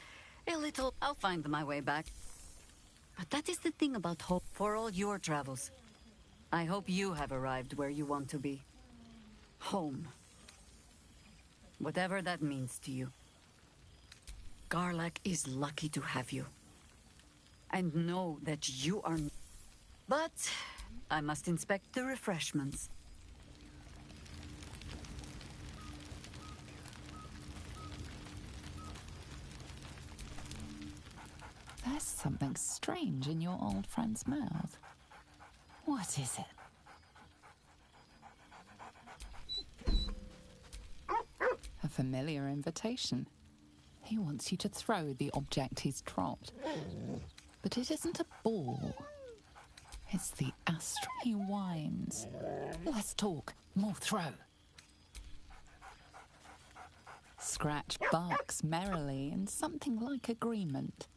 a little... I'll find my way back. But that is the thing about hope for all your travels. I hope you have arrived where you want to be. Home. Whatever that means to you. Karlak is lucky to have you. And know that you are... But I must inspect the refreshments. There's something strange in your old friend's mouth. What is it? A familiar invitation. He wants you to throw the object he's dropped. But it isn't a ball. It's the astral. He whines. Less talk, more throw. Scratch barks merrily in something like agreement.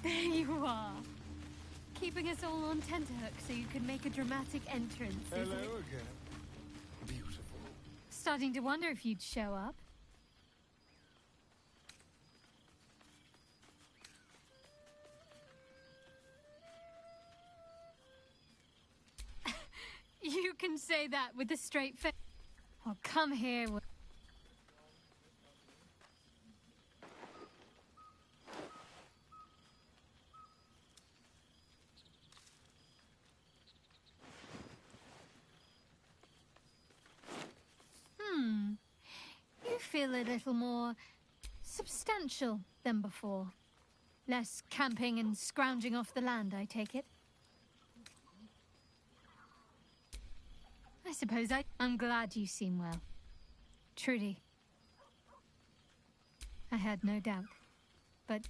There you are. Keeping us all on tenterhooks so you can make a dramatic entrance, Hello isn't it? again. Beautiful. starting to wonder if you'd show up. You can say that with a straight face. Oh, come here. You feel a little more substantial than before. Less camping and scrounging off the land, I take it. I suppose I'm glad you seem well. Truly. I had no doubt. But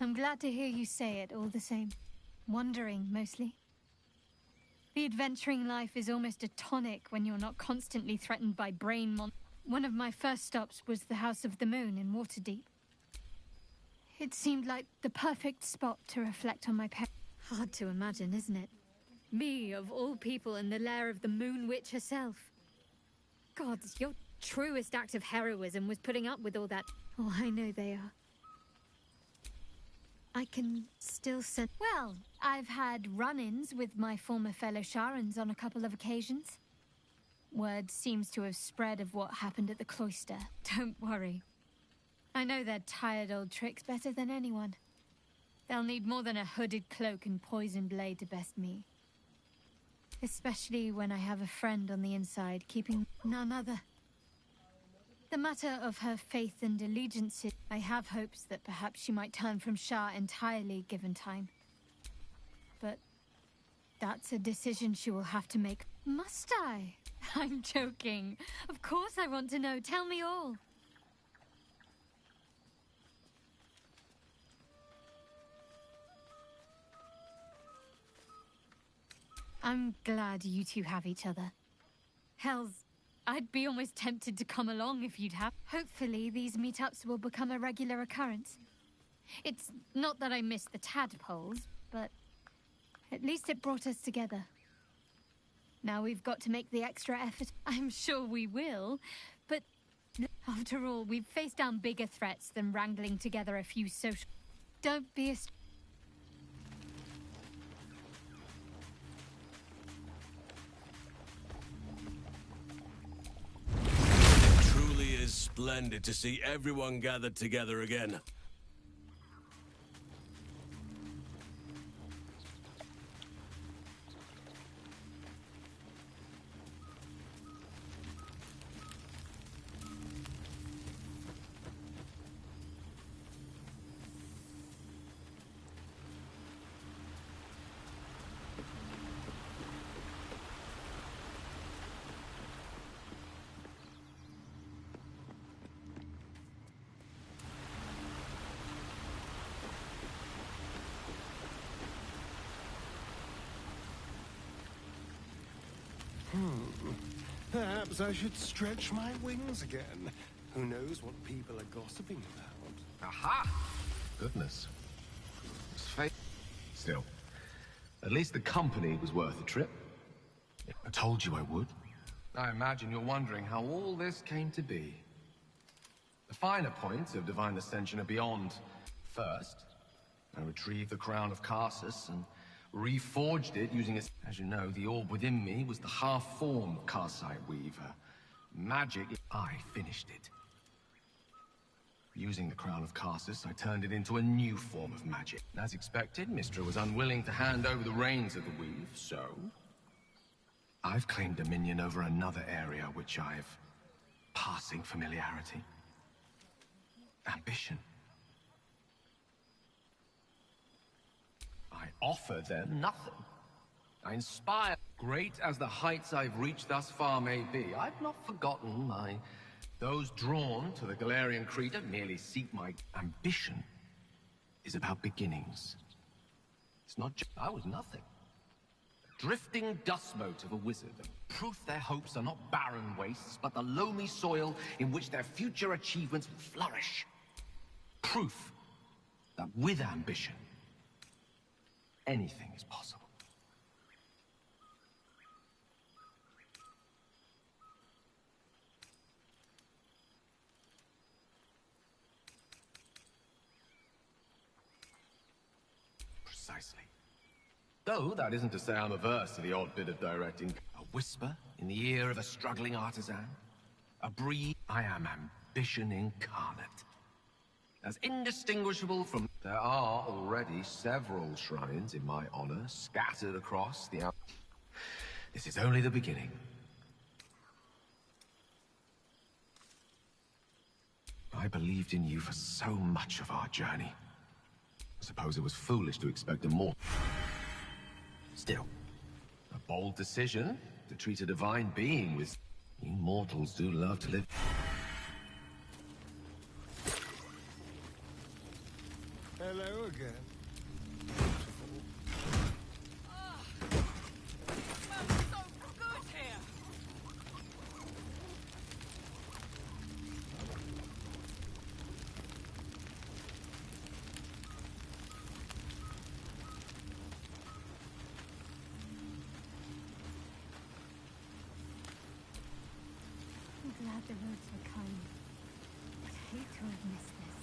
I'm glad to hear you say it all the same. Wondering, mostly. The adventuring life is almost a tonic when you're not constantly threatened by brain monsters. One of my first stops was the House of the Moon in Waterdeep. It seemed like the perfect spot to reflect on my parents. Hard to imagine, isn't it? Me, of all people, in the lair of the Moon Witch herself. God, your truest act of heroism was putting up with all that. Oh, I know they are. I can still sense... Well, I've had run-ins with my former fellow Sharans on a couple of occasions. Word seems to have spread of what happened at the cloister. Don't worry. I know their tired old tricks better than anyone. They'll need more than a hooded cloak and poisoned blade to best me. Especially when I have a friend on the inside, keeping none other. The matter of her faith and allegiances, I have hopes that perhaps she might turn from Shah entirely given time. But that's a decision she will have to make. Must I? I'm joking. Of course I want to know. Tell me all. I'm glad you two have each other. Hells, I'd be almost tempted to come along if you'd have. Hopefully these meetups will become a regular occurrence. It's not that I miss the tadpoles, but at least it brought us together. Now we've got to make the extra effort. I'm sure we will, but after all, we've faced down bigger threats than wrangling together a few social... Don't be a... It truly is splendid to see everyone gathered together again. Perhaps I should stretch my wings again. Who knows what people are gossiping about? Aha! Goodness. It's fake. Still, at least the company was worth the trip. I told you I would. I imagine you're wondering how all this came to be. The finer points of Divine Ascension are beyond. First, I retrieved the crown of Karsus and reforged it using its... As you know, the orb within me was the half-formed Karsite Weaver. Magic, I finished it. Using the crown of Karsus, I turned it into a new form of magic. As expected, Mystra was unwilling to hand over the reins of the weave, so... I've claimed dominion over another area which I've... passing familiarity. Ambition. I offer them nothing. I inspire. Great as the heights I've reached thus far may be, I've not forgotten those drawn to the Galarian creature merely seek my ambition is about beginnings. It's not just... I was nothing. Drifting dust mote of a wizard. Proof their hopes are not barren wastes, but the loamy soil in which their future achievements will flourish. Proof that with ambition, anything is possible. Precisely. Though that isn't to say I'm averse to the odd bit of directing. A whisper in the ear of a struggling artisan. A breeze. I am ambition incarnate. As indistinguishable from... There are already several shrines in my honor scattered across the... This is only the beginning. I believed in you for so much of our journey. I suppose it was foolish to expect a more... Still, a bold decision to treat a divine being with... You mortals do love to live... Hello again. I'm glad the roads were kind. I'd hate to have missed this.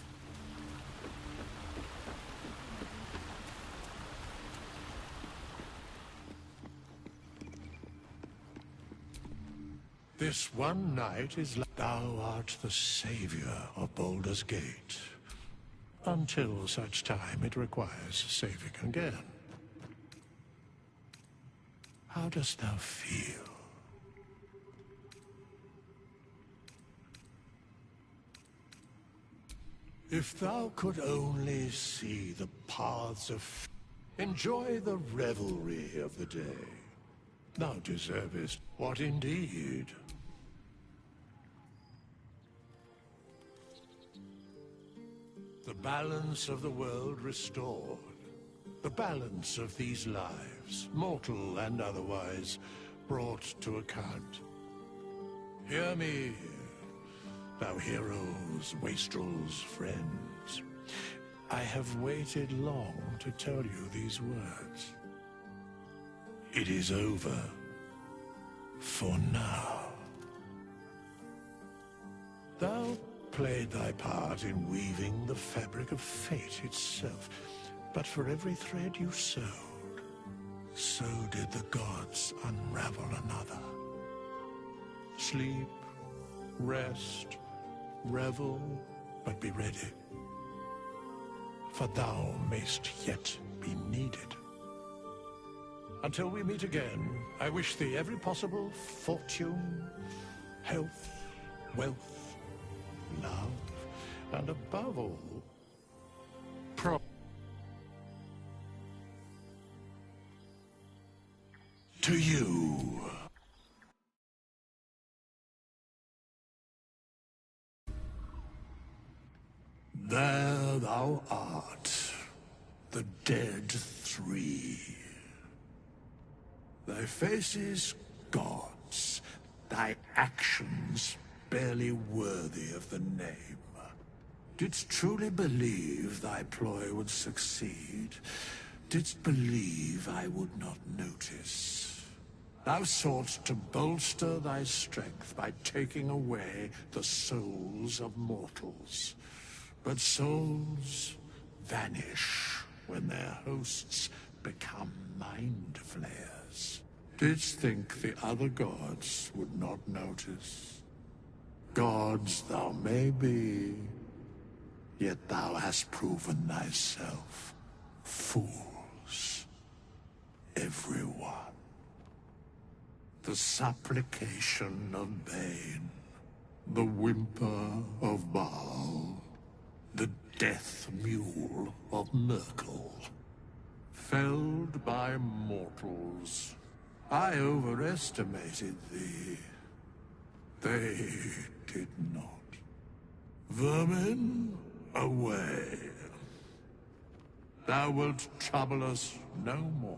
This one night is like thou art the savior of Baldur's Gate. Until such time it requires saving again. How dost thou feel? If thou could only see the paths of... Enjoy the revelry of the day. Thou deservest what indeed? The balance of the world restored. The balance of these lives, mortal and otherwise, brought to account. Hear me, thou heroes, wastrels, friends. I have waited long to tell you these words. It is over. For now. Thou played thy part in weaving the fabric of fate itself, but for every thread you sewed, so did the gods unravel another. Sleep, rest, revel, but be ready. For thou mayst yet be needed. Until we meet again, I wish thee every possible fortune, health, wealth, love, and above all, to you. There thou art, the dead three. Thy faces gods, thy actions barely worthy of the name. Didst truly believe thy ploy would succeed? Didst believe I would not notice? Thou sought to bolster thy strength by taking away the souls of mortals. But souls vanish when their hosts become mind flayers. Didst think the other gods would not notice? Gods thou may be, yet thou hast proven thyself fools. Everyone. The supplication of Bane, the whimper of Baal, the death mule of Merkel. Felled by mortals. I overestimated thee. They did not. Vermin, away. Thou wilt trouble us no more.